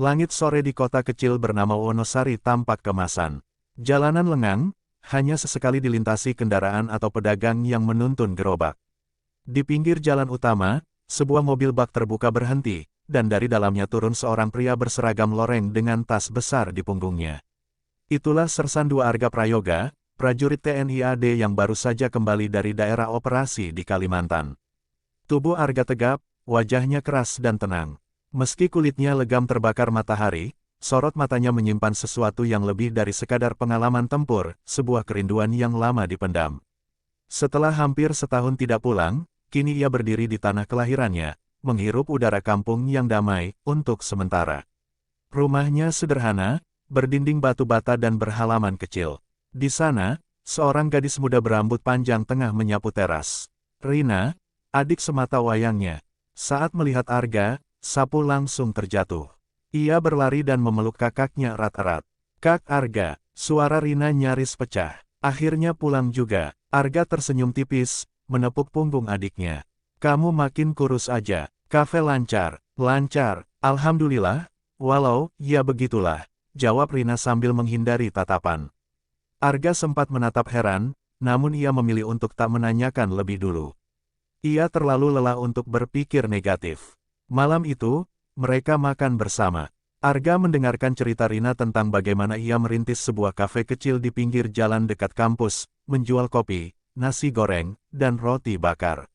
Langit sore di kota kecil bernama Wonosari tampak kemasan. Jalanan lengang, hanya sesekali dilintasi kendaraan atau pedagang yang menuntun gerobak. Di pinggir jalan utama, sebuah mobil bak terbuka berhenti, dan dari dalamnya turun seorang pria berseragam loreng dengan tas besar di punggungnya. Itulah Sersan II Arga Prayoga, prajurit TNI AD yang baru saja kembali dari daerah operasi di Kalimantan. Tubuh Arga tegap, wajahnya keras dan tenang. Meski kulitnya legam terbakar matahari, sorot matanya menyimpan sesuatu yang lebih dari sekadar pengalaman tempur, sebuah kerinduan yang lama dipendam. Setelah hampir setahun tidak pulang, kini ia berdiri di tanah kelahirannya, menghirup udara kampung yang damai, untuk sementara. Rumahnya sederhana, berdinding batu bata dan berhalaman kecil. Di sana, seorang gadis muda berambut panjang tengah menyapu teras. Rina, adik semata wayangnya. Saat melihat Arga, sapu langsung terjatuh. Ia berlari dan memeluk kakaknya erat-erat. "Kak Arga," suara Rina nyaris pecah. "Akhirnya pulang juga." Arga tersenyum tipis, menepuk punggung adiknya. "Kamu makin kurus aja." "Kafe lancar." "Lancar, alhamdulillah." "Walau, ya begitulah," jawab Rina sambil menghindari tatapan. Arga sempat menatap heran, namun ia memilih untuk tak menanyakan lebih dulu. Ia terlalu lelah untuk berpikir negatif. Malam itu, mereka makan bersama. Arga mendengarkan cerita Rina tentang bagaimana ia merintis sebuah kafe kecil di pinggir jalan dekat kampus, menjual kopi, nasi goreng, dan roti bakar.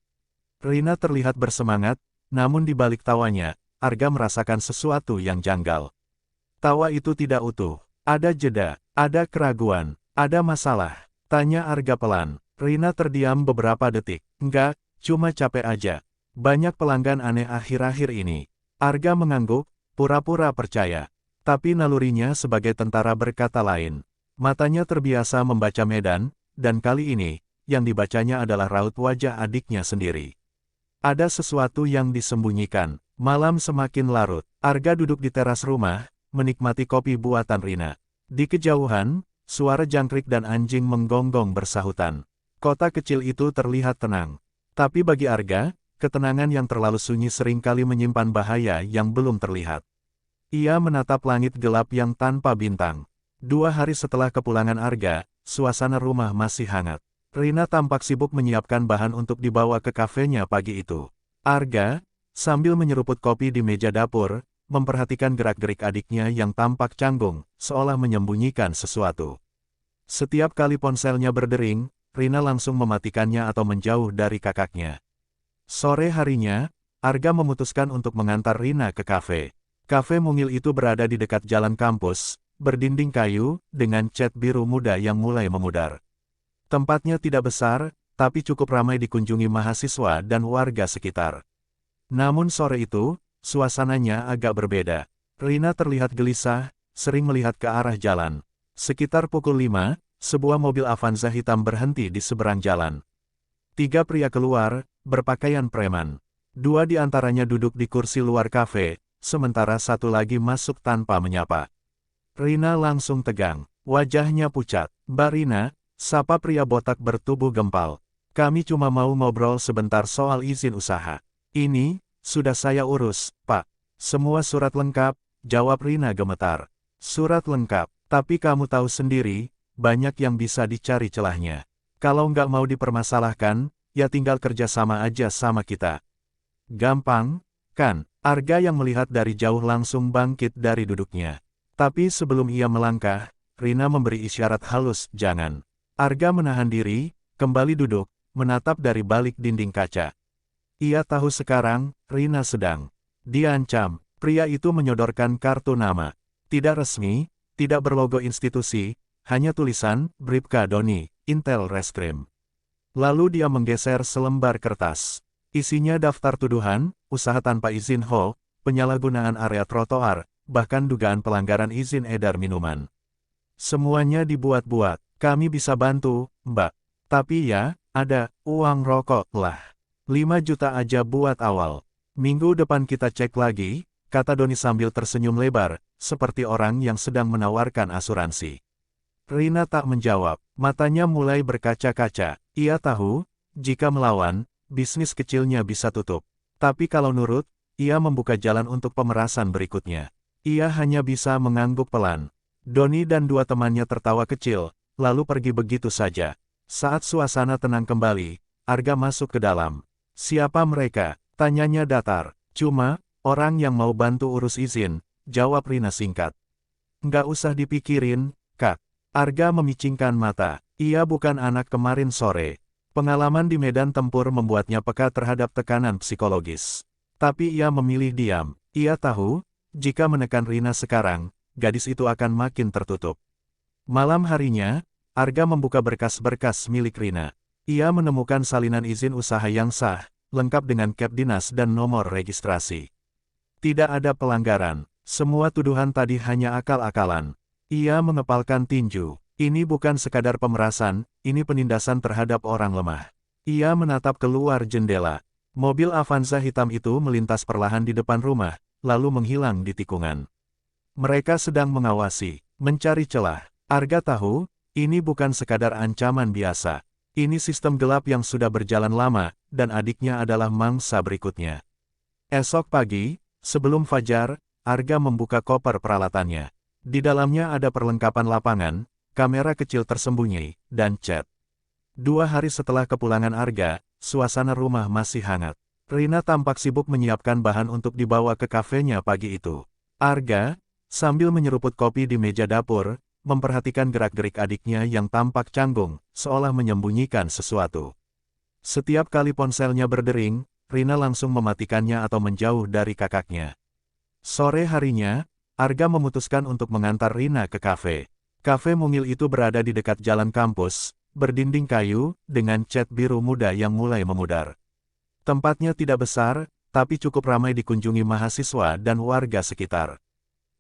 Rina terlihat bersemangat, namun di balik tawanya, Arga merasakan sesuatu yang janggal. Tawa itu tidak utuh. Ada jeda, ada keraguan, ada masalah. Tanya Arga pelan. Rina terdiam beberapa detik. "Enggak, cuma capek aja. Banyak pelanggan aneh akhir-akhir ini." Arga mengangguk, pura-pura percaya. Tapi nalurinya sebagai tentara berkata lain. Matanya terbiasa membaca medan, dan kali ini, yang dibacanya adalah raut wajah adiknya sendiri. Ada sesuatu yang disembunyikan. Malam semakin larut. Arga duduk di teras rumah, menikmati kopi buatan Rina. Di kejauhan, suara jangkrik dan anjing menggonggong bersahutan. Kota kecil itu terlihat tenang. Tapi bagi Arga, ketenangan yang terlalu sunyi seringkali menyimpan bahaya yang belum terlihat. Ia menatap langit gelap yang tanpa bintang. 2 hari setelah kepulangan Arga, suasana rumah masih hangat. Rina tampak sibuk menyiapkan bahan untuk dibawa ke kafenya pagi itu. Arga, sambil menyeruput kopi di meja dapur, memperhatikan gerak-gerik adiknya yang tampak canggung, seolah menyembunyikan sesuatu. Setiap kali ponselnya berdering, Rina langsung mematikannya atau menjauh dari kakaknya. Sore harinya, Arga memutuskan untuk mengantar Rina ke kafe. Kafe mungil itu berada di dekat jalan kampus, berdinding kayu, dengan cat biru muda yang mulai memudar. Tempatnya tidak besar, tapi cukup ramai dikunjungi mahasiswa dan warga sekitar. Namun sore itu, suasananya agak berbeda. Rina terlihat gelisah, sering melihat ke arah jalan. Sekitar pukul 5, sebuah mobil Avanza hitam berhenti di seberang jalan. 3 pria keluar, berpakaian preman. 2 di antaranya duduk di kursi luar kafe, sementara satu lagi masuk tanpa menyapa. Rina langsung tegang, wajahnya pucat. "Mbak Rina," sapa pria botak bertubuh gempal. "Kami cuma mau ngobrol sebentar soal izin usaha." "Ini, sudah saya urus, Pak." "Semua surat lengkap," jawab Rina gemetar. "Surat lengkap, tapi kamu tahu sendiri, banyak yang bisa dicari celahnya. Kalau nggak mau dipermasalahkan, ya tinggal kerja sama aja sama kita." "Gampang, kan?" Arga yang melihat dari jauh langsung bangkit dari duduknya. Tapi sebelum ia melangkah, Rina memberi isyarat halus, "Jangan." Arga menahan diri, kembali duduk, menatap dari balik dinding kaca. Ia tahu sekarang, Rina sedang diancam. Pria itu menyodorkan kartu nama. Tidak resmi, tidak berlogo institusi, hanya tulisan, "Bribka Doni, Intel Reskrim." Lalu dia menggeser selembar kertas. Isinya daftar tuduhan, usaha tanpa izin HO, penyalahgunaan area trotoar, bahkan dugaan pelanggaran izin edar minuman. "Semuanya dibuat-buat. Kami bisa bantu, Mbak. Tapi ya, ada uang rokok lah. 5 juta aja buat awal. Minggu depan kita cek lagi," kata Doni sambil tersenyum lebar, seperti orang yang sedang menawarkan asuransi. Rina tak menjawab, matanya mulai berkaca-kaca. Ia tahu, jika melawan, bisnis kecilnya bisa tutup. Tapi kalau nurut, ia membuka jalan untuk pemerasan berikutnya. Ia hanya bisa mengangguk pelan. Doni dan dua temannya tertawa kecil, lalu pergi begitu saja. Saat suasana tenang kembali, Arga masuk ke dalam. Siapa mereka? Tanyanya datar. Cuma, orang yang mau bantu urus izin, jawab Rina singkat. Nggak usah dipikirin, Kak. Arga memicingkan mata. Ia bukan anak kemarin sore. Pengalaman di medan tempur membuatnya peka terhadap tekanan psikologis. Tapi ia memilih diam. Ia tahu, jika menekan Rina sekarang, gadis itu akan makin tertutup. Malam harinya, Arga membuka berkas-berkas milik Rina. Ia menemukan salinan izin usaha yang sah, lengkap dengan cap dinas dan nomor registrasi. Tidak ada pelanggaran. Semua tuduhan tadi hanya akal-akalan. Ia mengepalkan tinju. Ini bukan sekadar pemerasan, ini penindasan terhadap orang lemah. Ia menatap keluar jendela. Mobil Avanza hitam itu melintas perlahan di depan rumah, lalu menghilang di tikungan. Mereka sedang mengawasi, mencari celah. Arga tahu, ini bukan sekadar ancaman biasa. Ini sistem gelap yang sudah berjalan lama, dan adiknya adalah mangsa berikutnya. Esok pagi, sebelum fajar, Arga membuka koper peralatannya. Di dalamnya ada perlengkapan lapangan, kamera kecil tersembunyi, dan cat. 2 hari setelah kepulangan Arga, suasana rumah masih hangat. Rina tampak sibuk menyiapkan bahan untuk dibawa ke kafenya pagi itu. Arga, sambil menyeruput kopi di meja dapur, memperhatikan gerak-gerik adiknya yang tampak canggung, seolah menyembunyikan sesuatu. Setiap kali ponselnya berdering, Rina langsung mematikannya atau menjauh dari kakaknya. Sore harinya, Arga memutuskan untuk mengantar Rina ke kafe. Kafe mungil itu berada di dekat jalan kampus, berdinding kayu, dengan cat biru muda yang mulai memudar. Tempatnya tidak besar, tapi cukup ramai dikunjungi mahasiswa dan warga sekitar.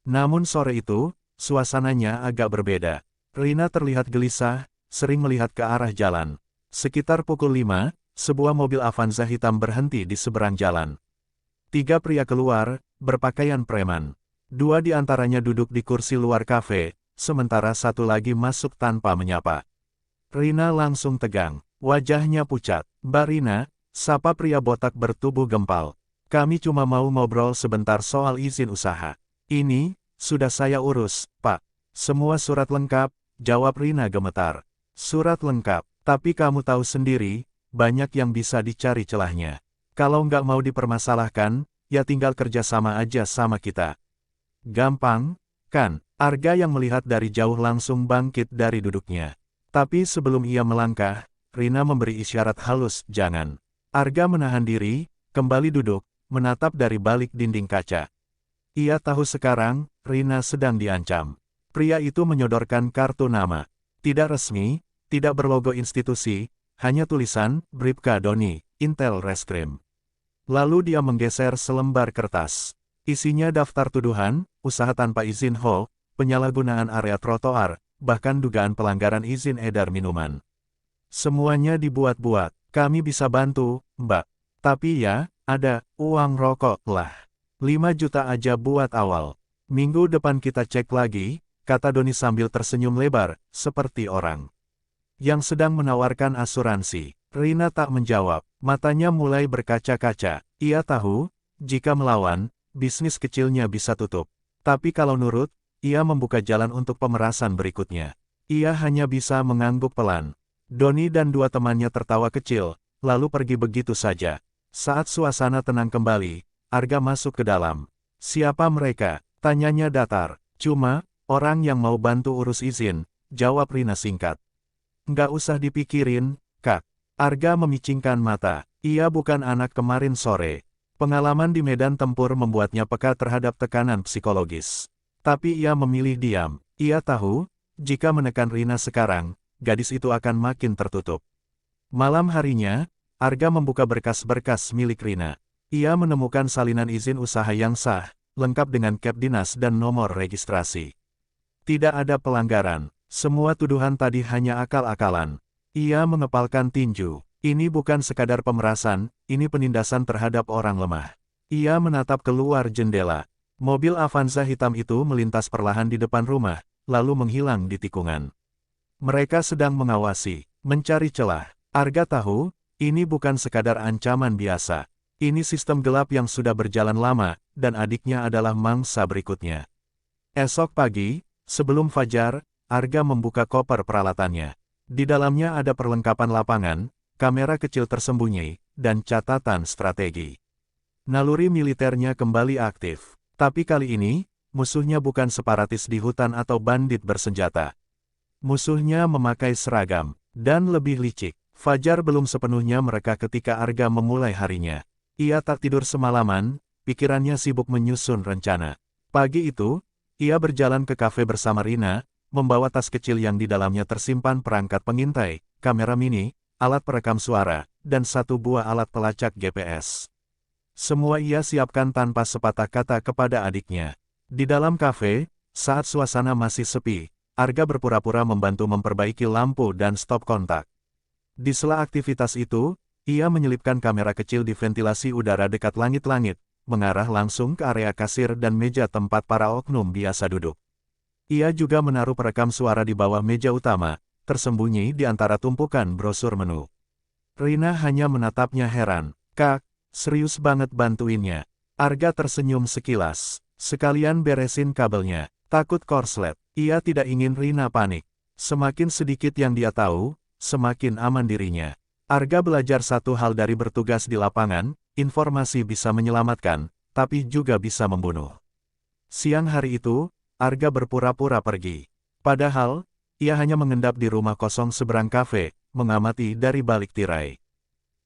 Namun sore itu, suasananya agak berbeda. Rina terlihat gelisah, sering melihat ke arah jalan. Sekitar pukul 5, sebuah mobil Avanza hitam berhenti di seberang jalan. 3 pria keluar, berpakaian preman. 2 di antaranya duduk di kursi luar kafe, sementara 1 lagi masuk tanpa menyapa. Rina langsung tegang, wajahnya pucat. "Mbak Rina," sapa pria botak bertubuh gempal. "Kami cuma mau ngobrol sebentar soal izin usaha." "Ini, sudah saya urus, Pak." "Semua surat lengkap," jawab Rina gemetar. "Surat lengkap, tapi kamu tahu sendiri, banyak yang bisa dicari celahnya. Kalau nggak mau dipermasalahkan, ya tinggal kerjasama aja sama kita." "Gampang, kan?" Arga yang melihat dari jauh langsung bangkit dari duduknya. Tapi sebelum ia melangkah, Rina memberi isyarat halus, "Jangan." Arga menahan diri, kembali duduk, menatap dari balik dinding kaca. Ia tahu sekarang, Rina sedang diancam. Pria itu menyodorkan kartu nama. Tidak resmi, tidak berlogo institusi, hanya tulisan, Bribka Doni, Intel Reskrim. Lalu dia menggeser selembar kertas. Isinya daftar tuduhan, usaha tanpa izin hall, penyalahgunaan area trotoar, bahkan dugaan pelanggaran izin edar minuman. "Semuanya dibuat-buat, kami bisa bantu, Mbak. Tapi ya, ada uang rokok lah. 5 juta aja buat awal. Minggu depan kita cek lagi," kata Doni sambil tersenyum lebar, seperti orang yang sedang menawarkan asuransi. Rina tak menjawab, matanya mulai berkaca-kaca. Ia tahu, jika melawan, bisnis kecilnya bisa tutup. Tapi kalau nurut, ia membuka jalan untuk pemerasan berikutnya. Ia hanya bisa mengangguk pelan. Doni dan 2 temannya tertawa kecil, lalu pergi begitu saja. Saat suasana tenang kembali, Arga masuk ke dalam. "Siapa mereka?" tanyanya datar. "Cuma, orang yang mau bantu urus izin," jawab Rina singkat. "Nggak usah dipikirin, Kak." Arga memicingkan mata. Ia bukan anak kemarin sore. Pengalaman di medan tempur membuatnya peka terhadap tekanan psikologis. Tapi ia memilih diam. Ia tahu, jika menekan Rina sekarang, gadis itu akan makin tertutup. Malam harinya, Arga membuka berkas-berkas milik Rina. Ia menemukan salinan izin usaha yang sah, lengkap dengan cap dinas dan nomor registrasi. Tidak ada pelanggaran. Semua tuduhan tadi hanya akal-akalan. Ia mengepalkan tinju. Ini bukan sekadar pemerasan, ini penindasan terhadap orang lemah. Ia menatap keluar jendela. Mobil Avanza hitam itu melintas perlahan di depan rumah, lalu menghilang di tikungan. Mereka sedang mengawasi, mencari celah. Arga tahu, ini bukan sekadar ancaman biasa. Ini sistem gelap yang sudah berjalan lama, dan adiknya adalah mangsa berikutnya. Esok pagi, sebelum fajar, Arga membuka koper peralatannya. Di dalamnya ada perlengkapan lapangan, kamera kecil tersembunyi, dan catatan strategi. Naluri militernya kembali aktif. Tapi kali ini, musuhnya bukan separatis di hutan atau bandit bersenjata. Musuhnya memakai seragam, dan lebih licik. Fajar belum sepenuhnya mereka ketika Arga memulai harinya. Ia tak tidur semalaman, pikirannya sibuk menyusun rencana. Pagi itu, ia berjalan ke kafe bersama Rina, membawa tas kecil yang di dalamnya tersimpan perangkat pengintai, kamera mini, alat perekam suara, dan satu buah alat pelacak GPS. Semua ia siapkan tanpa sepatah kata kepada adiknya. Di dalam kafe, saat suasana masih sepi, Arga berpura-pura membantu memperbaiki lampu dan stop kontak. Di sela aktivitas itu, ia menyelipkan kamera kecil di ventilasi udara dekat langit-langit, mengarah langsung ke area kasir dan meja tempat para oknum biasa duduk. Ia juga menaruh perekam suara di bawah meja utama, tersembunyi di antara tumpukan brosur menu. Rina hanya menatapnya heran. "Kak, serius banget bantuinnya?" Arga tersenyum sekilas. "Sekalian beresin kabelnya, takut korslet." Ia tidak ingin Rina panik. Semakin sedikit yang dia tahu, semakin aman dirinya. Arga belajar satu hal dari bertugas di lapangan, informasi bisa menyelamatkan, tapi juga bisa membunuh. Siang hari itu, Arga berpura-pura pergi. Padahal, ia hanya mengendap di rumah kosong seberang kafe, mengamati dari balik tirai.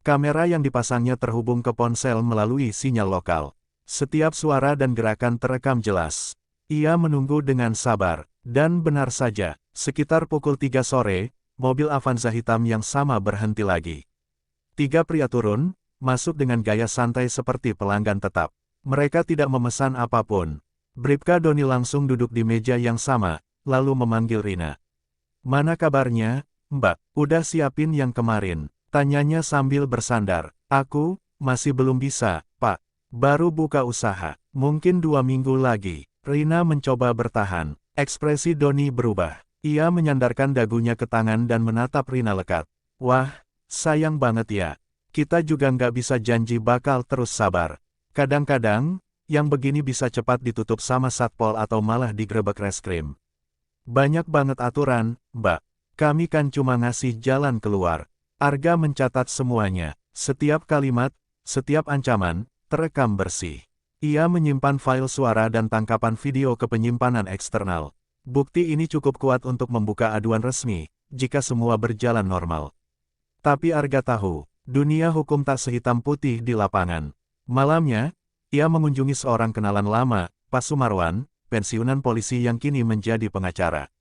Kamera yang dipasangnya terhubung ke ponsel melalui sinyal lokal. Setiap suara dan gerakan terekam jelas. Ia menunggu dengan sabar, dan benar saja, sekitar pukul 3 sore, mobil Avanza hitam yang sama berhenti lagi. 3 pria turun, masuk dengan gaya santai seperti pelanggan tetap. Mereka tidak memesan apapun. Bribka Doni langsung duduk di meja yang sama, lalu memanggil Rina. "Mana kabarnya, Mbak? Udah siapin yang kemarin?" tanyanya sambil bersandar. "Aku, masih belum bisa, Pak. Baru buka usaha. Mungkin 2 minggu lagi." Rina mencoba bertahan. Ekspresi Doni berubah. Ia menyandarkan dagunya ke tangan dan menatap Rina lekat. "Wah, sayang banget ya. Kita juga nggak bisa janji bakal terus sabar. Kadang-kadang, yang begini bisa cepat ditutup sama satpol atau malah digrebek reskrim. Banyak banget aturan, Mbak. Kami kan cuma ngasih jalan keluar." Arga mencatat semuanya. Setiap kalimat, setiap ancaman, terekam bersih. Ia menyimpan file suara dan tangkapan video ke penyimpanan eksternal. Bukti ini cukup kuat untuk membuka aduan resmi, jika semua berjalan normal. Tapi Arga tahu, dunia hukum tak sehitam putih di lapangan. Malamnya, ia mengunjungi seorang kenalan lama, Pak Sumarwan, pensiunan polisi yang kini menjadi pengacara.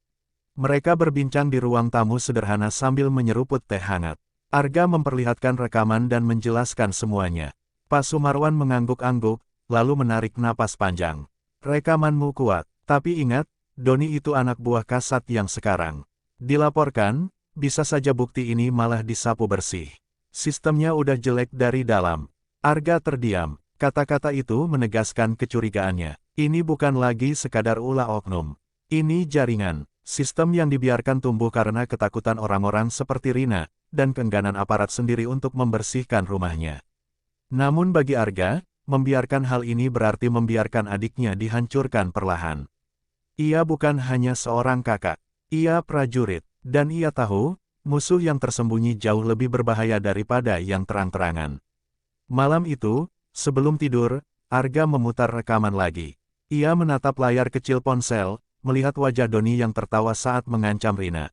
Mereka berbincang di ruang tamu sederhana sambil menyeruput teh hangat. Arga memperlihatkan rekaman dan menjelaskan semuanya. Pak Sumarwan mengangguk-angguk, lalu menarik napas panjang. "Rekamanmu kuat, tapi ingat, Doni itu anak buah Kasat yang sekarang dilaporkan, bisa saja bukti ini malah disapu bersih. Sistemnya udah jelek dari dalam." Arga terdiam. Kata-kata itu menegaskan kecurigaannya. Ini bukan lagi sekadar ulah oknum. Ini jaringan, sistem yang dibiarkan tumbuh karena ketakutan orang-orang seperti Rina, dan keengganan aparat sendiri untuk membersihkan rumahnya. Namun bagi Arga, membiarkan hal ini berarti membiarkan adiknya dihancurkan perlahan. Ia bukan hanya seorang kakak, ia prajurit, dan ia tahu, musuh yang tersembunyi jauh lebih berbahaya daripada yang terang-terangan. Malam itu, sebelum tidur, Arga memutar rekaman lagi. Ia menatap layar kecil ponsel, melihat wajah Doni yang tertawa saat mengancam Rina.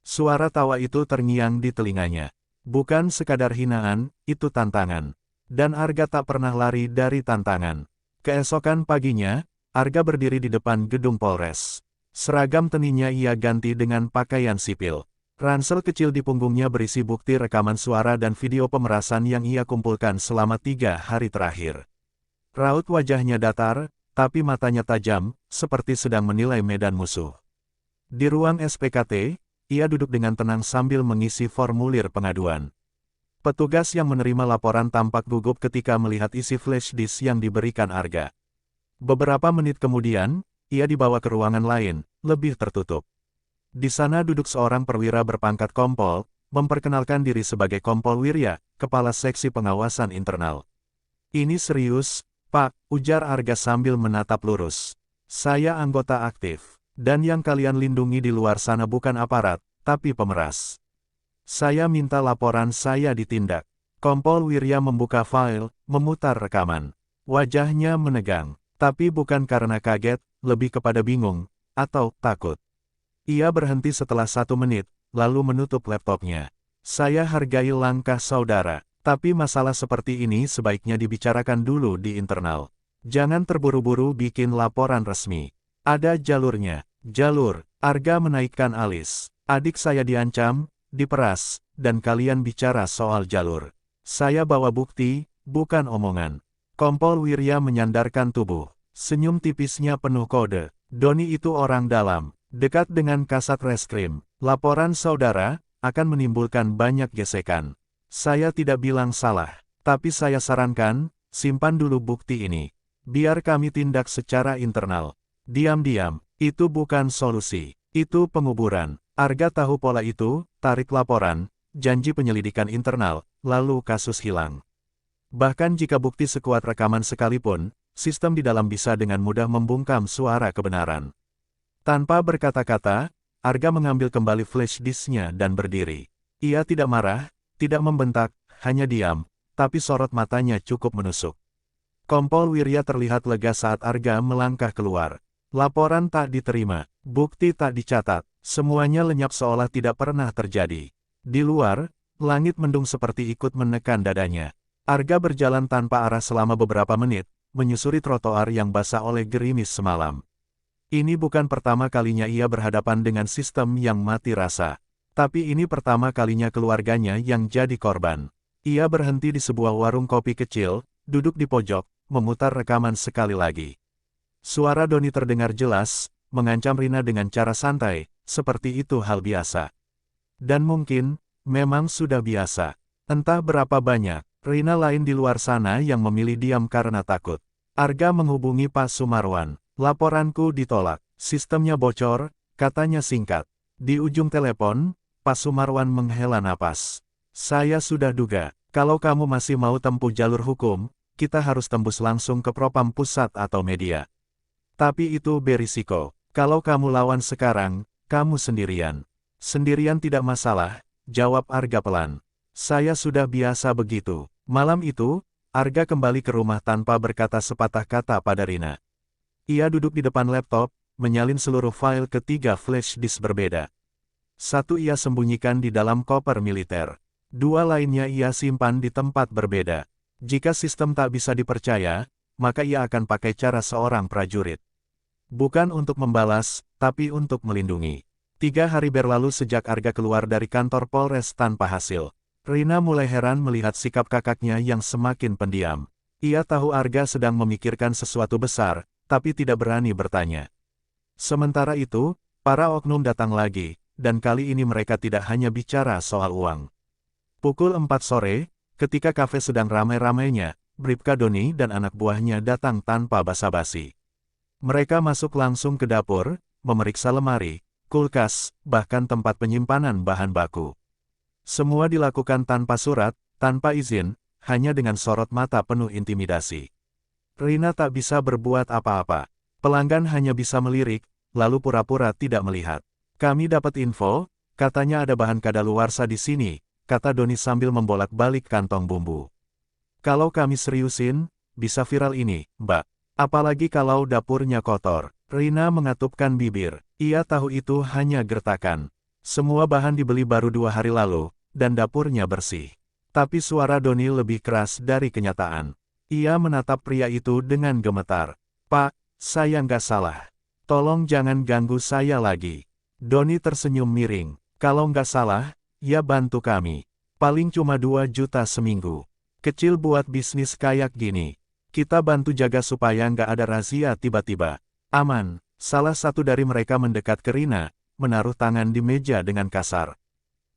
Suara tawa itu terngiang di telinganya. Bukan sekadar hinaan, itu tantangan. Dan Arga tak pernah lari dari tantangan. Keesokan paginya, Arga berdiri di depan gedung Polres. Seragam teninya ia ganti dengan pakaian sipil. Ransel kecil di punggungnya berisi bukti rekaman suara dan video pemerasan yang ia kumpulkan selama 3 hari terakhir. Raut wajahnya datar, tapi matanya tajam, seperti sedang menilai medan musuh. Di ruang SPKT, ia duduk dengan tenang sambil mengisi formulir pengaduan. Petugas yang menerima laporan tampak gugup ketika melihat isi flash disk yang diberikan Arga. Beberapa menit kemudian, ia dibawa ke ruangan lain, lebih tertutup. Di sana duduk seorang perwira berpangkat kompol, memperkenalkan diri sebagai Kompol Wirya, Kepala Seksi Pengawasan Internal. "Ini serius, Pak," ujar Arga sambil menatap lurus. Saya anggota aktif. Dan yang kalian lindungi di luar sana bukan aparat, tapi pemeras. Saya minta laporan saya ditindak. Kompol Wirya membuka file, memutar rekaman. Wajahnya menegang, tapi bukan karena kaget, lebih kepada bingung, atau takut. Ia berhenti setelah 1 menit, lalu menutup laptopnya. Saya hargai langkah saudara, tapi masalah seperti ini sebaiknya dibicarakan dulu di internal. Jangan terburu-buru bikin laporan resmi. Ada jalurnya. Jalur. Arga menaikkan alis. Adik saya diancam, diperas, dan kalian bicara soal jalur. Saya bawa bukti, bukan omongan. Kompol Wirya menyandarkan tubuh. Senyum tipisnya penuh kode. Doni itu orang dalam, dekat dengan kasat reskrim. Laporan saudara akan menimbulkan banyak gesekan. Saya tidak bilang salah, tapi saya sarankan, simpan dulu bukti ini. Biar kami tindak secara internal. Diam-diam, itu bukan solusi. Itu penguburan. Arga tahu pola itu, tarik laporan, janji penyelidikan internal, lalu kasus hilang. Bahkan jika bukti sekuat rekaman sekalipun, sistem di dalam bisa dengan mudah membungkam suara kebenaran. Tanpa berkata-kata, Arga mengambil kembali flash disknya dan berdiri. Ia tidak marah, tidak membentak, hanya diam, tapi sorot matanya cukup menusuk. Kompol Wirya terlihat lega saat Arga melangkah keluar. Laporan tak diterima, bukti tak dicatat, semuanya lenyap seolah tidak pernah terjadi. Di luar, langit mendung seperti ikut menekan dadanya. Arga berjalan tanpa arah selama beberapa menit, menyusuri trotoar yang basah oleh gerimis semalam. Ini bukan pertama kalinya ia berhadapan dengan sistem yang mati rasa. Tapi ini pertama kalinya keluarganya yang jadi korban. Ia berhenti di sebuah warung kopi kecil, duduk di pojok, memutar rekaman sekali lagi. Suara Doni terdengar jelas, mengancam Rina dengan cara santai, seperti itu hal biasa. Dan mungkin, memang sudah biasa. Entah berapa banyak, Rina lain di luar sana yang memilih diam karena takut. Arga menghubungi Pak Sumarwan. Laporanku ditolak, sistemnya bocor, katanya singkat. Di ujung telepon, Pak Sumarwan menghela napas. Saya sudah duga, kalau kamu masih mau tempuh jalur hukum, kita harus tembus langsung ke Propam Pusat atau media. Tapi itu berisiko. Kalau kamu lawan sekarang, kamu sendirian. Sendirian tidak masalah, jawab Arga pelan. Saya sudah biasa begitu. Malam itu, Arga kembali ke rumah tanpa berkata sepatah kata pada Rina. Ia duduk di depan laptop, menyalin seluruh file ke 3 flash disk berbeda. Satu ia sembunyikan di dalam koper militer. 2 lainnya ia simpan di tempat berbeda. Jika sistem tak bisa dipercaya, maka ia akan pakai cara seorang prajurit. Bukan untuk membalas, tapi untuk melindungi. 3 hari berlalu sejak Arga keluar dari kantor Polres tanpa hasil. Rina mulai heran melihat sikap kakaknya yang semakin pendiam. Ia tahu Arga sedang memikirkan sesuatu besar, tapi tidak berani bertanya. Sementara itu, para oknum datang lagi, dan kali ini mereka tidak hanya bicara soal uang. Pukul 4 sore, ketika kafe sedang ramai-ramainya, Bribka Doni dan anak buahnya datang tanpa basa-basi. Mereka masuk langsung ke dapur, memeriksa lemari, kulkas, bahkan tempat penyimpanan bahan baku. Semua dilakukan tanpa surat, tanpa izin, hanya dengan sorot mata penuh intimidasi. Rina tak bisa berbuat apa-apa. Pelanggan hanya bisa melirik, lalu pura-pura tidak melihat. Kami dapat info, katanya ada bahan kadaluarsa di sini, kata Doni sambil membolak-balik kantong bumbu. Kalau kami seriusin, bisa viral ini, Mbak. Apalagi kalau dapurnya kotor. Rina mengatupkan bibir. Ia tahu itu hanya gertakan. Semua bahan dibeli baru 2 hari lalu, dan dapurnya bersih. Tapi suara Doni lebih keras dari kenyataan. Ia menatap pria itu dengan gemetar. Pak, saya nggak salah. Tolong jangan ganggu saya lagi. Doni tersenyum miring. Kalau nggak salah, ya bantu kami. Paling cuma 2 juta seminggu. Kecil buat bisnis kayak gini. Kita bantu jaga supaya nggak ada razia tiba-tiba. Aman. Salah satu dari mereka mendekat ke Rina, menaruh tangan di meja dengan kasar.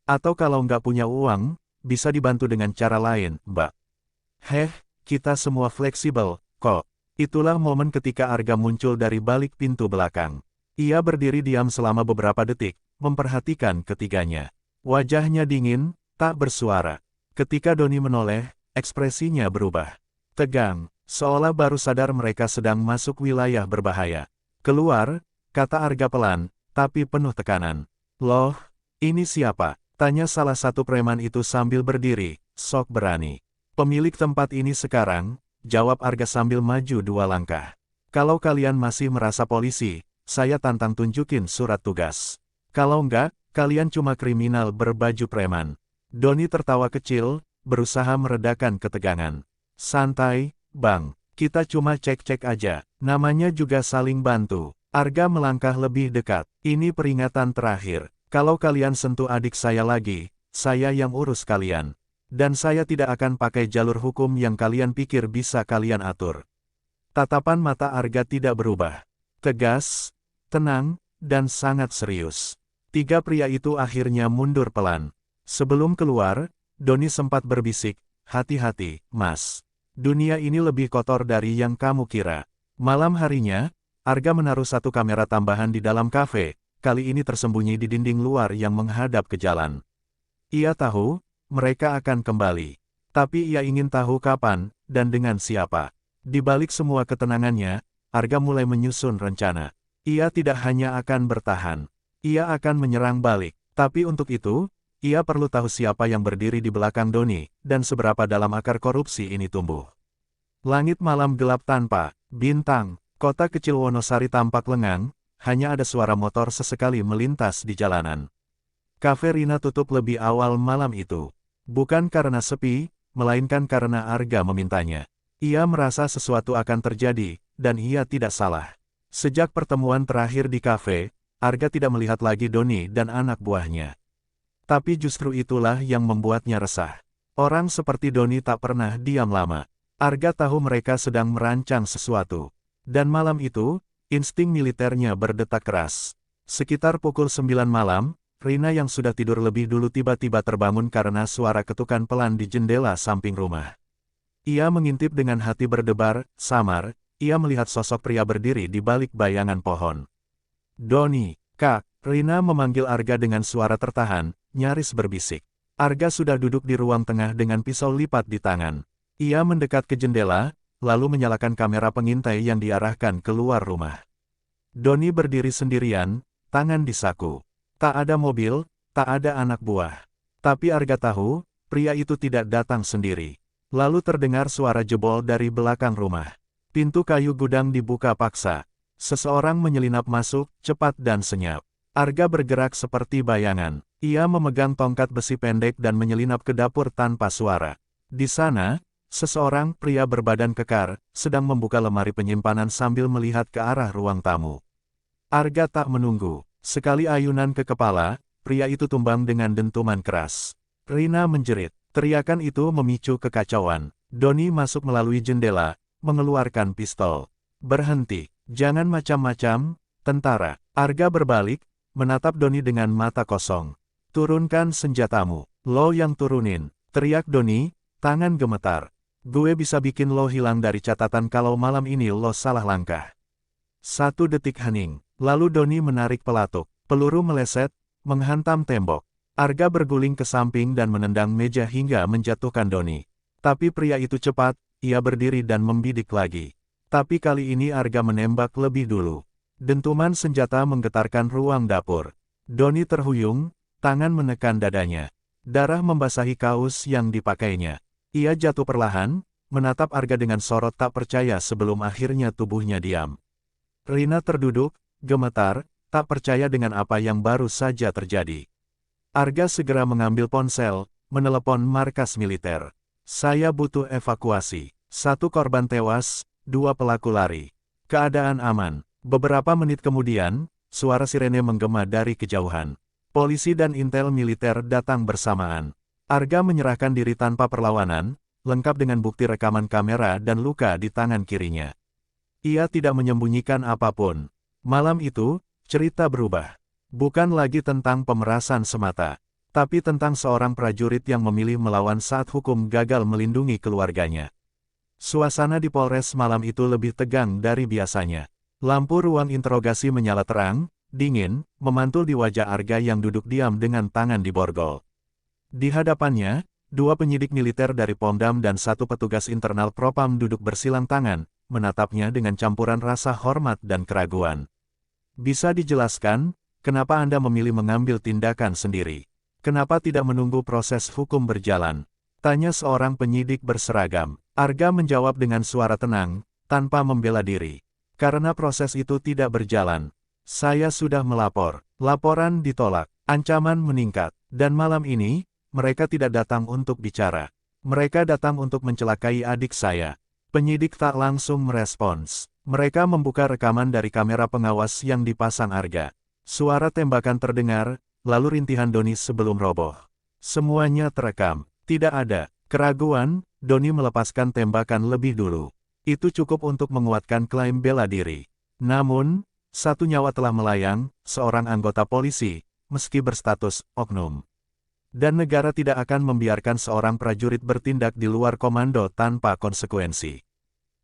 Atau kalau nggak punya uang, bisa dibantu dengan cara lain, Mbak. Heh, kita semua fleksibel, kok. Itulah momen ketika Arga muncul dari balik pintu belakang. Ia berdiri diam selama beberapa detik, memperhatikan ketiganya. Wajahnya dingin, tak bersuara. Ketika Doni menoleh, ekspresinya berubah. Tegang, seolah baru sadar mereka sedang masuk wilayah berbahaya. Keluar, kata Arga pelan, tapi penuh tekanan. Loh, ini siapa? Tanya salah satu preman itu sambil berdiri, sok berani. Pemilik tempat ini sekarang, jawab Arga sambil maju 2 langkah. Kalau kalian masih merasa polisi, saya tantang tunjukin surat tugas. Kalau enggak, kalian cuma kriminal berbaju preman. Doni tertawa kecil, berusaha meredakan ketegangan. Santai, Bang. Kita cuma cek-cek aja. Namanya juga saling bantu. Arga melangkah lebih dekat. Ini peringatan terakhir. Kalau kalian sentuh adik saya lagi, saya yang urus kalian. Dan saya tidak akan pakai jalur hukum yang kalian pikir bisa kalian atur. Tatapan mata Arga tidak berubah. Tegas, tenang, dan sangat serius. 3 pria itu akhirnya mundur pelan. Sebelum keluar, Doni sempat berbisik, hati-hati, Mas. Dunia ini lebih kotor dari yang kamu kira. Malam harinya, Arga menaruh 1 kamera tambahan di dalam kafe, kali ini tersembunyi di dinding luar yang menghadap ke jalan. Ia tahu, mereka akan kembali. Tapi ia ingin tahu kapan, dan dengan siapa. Di balik semua ketenangannya, Arga mulai menyusun rencana. Ia tidak hanya akan bertahan. Ia akan menyerang balik. Tapi untuk itu, ia perlu tahu siapa yang berdiri di belakang Doni, dan seberapa dalam akar korupsi ini tumbuh. Langit malam gelap tanpa bintang, kota kecil Wonosari tampak lengang, hanya ada suara motor sesekali melintas di jalanan. Kafe Rina tutup lebih awal malam itu. Bukan karena sepi, melainkan karena Arga memintanya. Ia merasa sesuatu akan terjadi, dan ia tidak salah. Sejak pertemuan terakhir di kafe, Arga tidak melihat lagi Doni dan anak buahnya. Tapi justru itulah yang membuatnya resah. Orang seperti Doni tak pernah diam lama. Arga tahu mereka sedang merancang sesuatu. Dan malam itu, insting militernya berdetak keras. Sekitar pukul 9 malam, Rina yang sudah tidur lebih dulu tiba-tiba terbangun karena suara ketukan pelan di jendela samping rumah. Ia mengintip dengan hati berdebar, samar, ia melihat sosok pria berdiri di balik bayangan pohon. Doni, Kak, Rina memanggil Arga dengan suara tertahan, nyaris berbisik. Arga sudah duduk di ruang tengah dengan pisau lipat di tangan. Ia mendekat ke jendela, lalu menyalakan kamera pengintai yang diarahkan keluar rumah. Doni berdiri sendirian, tangan di saku. Tak ada mobil, tak ada anak buah. Tapi Arga tahu, pria itu tidak datang sendiri. Lalu terdengar suara jebol dari belakang rumah. Pintu kayu gudang dibuka paksa. Seseorang menyelinap masuk, cepat dan senyap. Arga bergerak seperti bayangan. Ia memegang tongkat besi pendek dan menyelinap ke dapur tanpa suara. Di sana, seseorang pria berbadan kekar, sedang membuka lemari penyimpanan sambil melihat ke arah ruang tamu. Arga tak menunggu. Sekali ayunan ke kepala, pria itu tumbang dengan dentuman keras. Rina menjerit. Teriakan itu memicu kekacauan. Doni masuk melalui jendela, mengeluarkan pistol. Berhenti. Jangan macam-macam, tentara. Arga berbalik, menatap Doni dengan mata kosong. Turunkan senjatamu. Lo yang turunin. Teriak Doni, tangan gemetar. Gue bisa bikin lo hilang dari catatan kalau malam ini lo salah langkah. 1 detik hening. Lalu Doni menarik pelatuk. Peluru meleset, menghantam tembok. Arga berguling ke samping dan menendang meja hingga menjatuhkan Doni. Tapi pria itu cepat, ia berdiri dan membidik lagi. Tapi kali ini Arga menembak lebih dulu. Dentuman senjata menggetarkan ruang dapur. Doni terhuyung, tangan menekan dadanya. Darah membasahi kaos yang dipakainya. Ia jatuh perlahan, menatap Arga dengan sorot tak percaya sebelum akhirnya tubuhnya diam. Rina terduduk, gemetar, tak percaya dengan apa yang baru saja terjadi. Arga segera mengambil ponsel, menelepon markas militer. Saya butuh evakuasi. 1 korban tewas, 2 pelaku lari. Keadaan aman. Beberapa menit kemudian, suara sirene menggema dari kejauhan. Polisi dan intel militer datang bersamaan. Arga menyerahkan diri tanpa perlawanan, lengkap dengan bukti rekaman kamera dan luka di tangan kirinya. Ia tidak menyembunyikan apapun. Malam itu, cerita berubah. Bukan lagi tentang pemerasan semata, tapi tentang seorang prajurit yang memilih melawan saat hukum gagal melindungi keluarganya. Suasana di Polres malam itu lebih tegang dari biasanya. Lampu ruang interogasi menyala terang, dingin, memantul di wajah Arga yang duduk diam dengan tangan di borgol. Di hadapannya, 2 penyidik militer dari Pomdam dan 1 petugas internal Propam duduk bersilang tangan, menatapnya dengan campuran rasa hormat dan keraguan. Bisa dijelaskan, kenapa Anda memilih mengambil tindakan sendiri? Kenapa tidak menunggu proses hukum berjalan? Tanya seorang penyidik berseragam. Arga menjawab dengan suara tenang, tanpa membela diri. Karena proses itu tidak berjalan. Saya sudah melapor. Laporan ditolak. Ancaman meningkat. Dan malam ini, mereka tidak datang untuk bicara. Mereka datang untuk mencelakai adik saya. Penyidik tak langsung merespons. Mereka membuka rekaman dari kamera pengawas yang dipasang Arga. Suara tembakan terdengar, lalu rintihan Doni sebelum roboh. Semuanya terekam. Tidak ada keraguan, Doni melepaskan tembakan lebih dulu. Itu cukup untuk menguatkan klaim bela diri. Namun, satu nyawa telah melayang, seorang anggota polisi, meski berstatus oknum. Dan negara tidak akan membiarkan seorang prajurit bertindak di luar komando tanpa konsekuensi.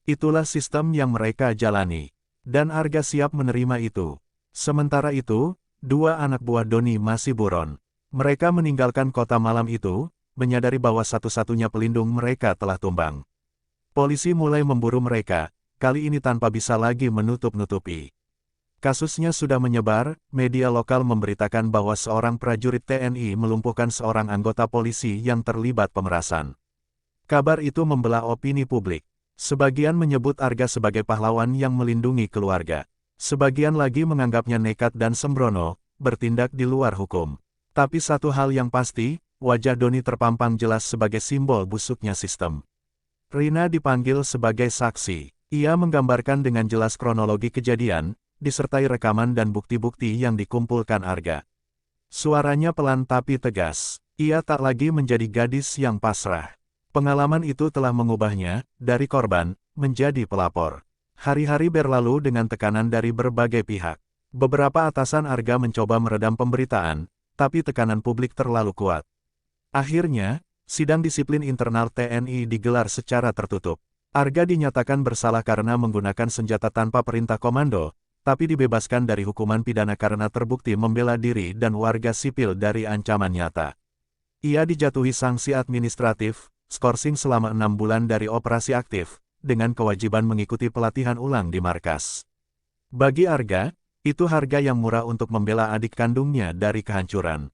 Itulah sistem yang mereka jalani. Dan Arga siap menerima itu. Sementara itu, dua anak buah Doni masih buron. Mereka meninggalkan kota malam itu, menyadari bahwa satu-satunya pelindung mereka telah tumbang. Polisi mulai memburu mereka, kali ini tanpa bisa lagi menutup-nutupi. Kasusnya sudah menyebar, media lokal memberitakan bahwa seorang prajurit TNI melumpuhkan seorang anggota polisi yang terlibat pemerasan. Kabar itu membelah opini publik. Sebagian menyebut Arga sebagai pahlawan yang melindungi keluarga. Sebagian lagi menganggapnya nekat dan sembrono, bertindak di luar hukum. Tapi satu hal yang pasti, wajah Doni terpampang jelas sebagai simbol busuknya sistem. Rina dipanggil sebagai saksi. Ia menggambarkan dengan jelas kronologi kejadian, disertai rekaman dan bukti-bukti yang dikumpulkan Arga. Suaranya pelan tapi tegas. Ia tak lagi menjadi gadis yang pasrah. Pengalaman itu telah mengubahnya, dari korban, menjadi pelapor. Hari-hari berlalu dengan tekanan dari berbagai pihak. Beberapa atasan Arga mencoba meredam pemberitaan, tapi tekanan publik terlalu kuat. Akhirnya, sidang disiplin internal TNI digelar secara tertutup. Arga dinyatakan bersalah karena menggunakan senjata tanpa perintah komando, tapi dibebaskan dari hukuman pidana karena terbukti membela diri dan warga sipil dari ancaman nyata. Ia dijatuhi sanksi administratif, skorsing selama 6 bulan dari operasi aktif, dengan kewajiban mengikuti pelatihan ulang di markas. Bagi Arga, itu harga yang murah untuk membela adik kandungnya dari kehancuran.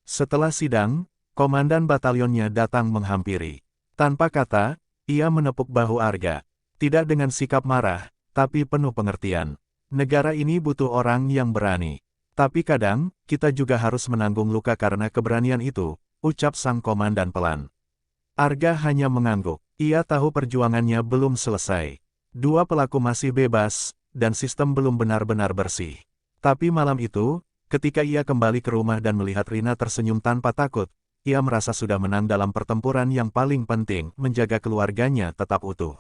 Setelah sidang, komandan batalionnya datang menghampiri. Tanpa kata, ia menepuk bahu Arga. Tidak dengan sikap marah, tapi penuh pengertian. Negara ini butuh orang yang berani. Tapi kadang, kita juga harus menanggung luka karena keberanian itu, ucap sang komandan pelan. Arga hanya mengangguk. Ia tahu perjuangannya belum selesai. Dua pelaku masih bebas, dan sistem belum benar-benar bersih. Tapi malam itu, ketika ia kembali ke rumah dan melihat Rina tersenyum tanpa takut, ia merasa sudah menang dalam pertempuran yang paling penting, menjaga keluarganya tetap utuh.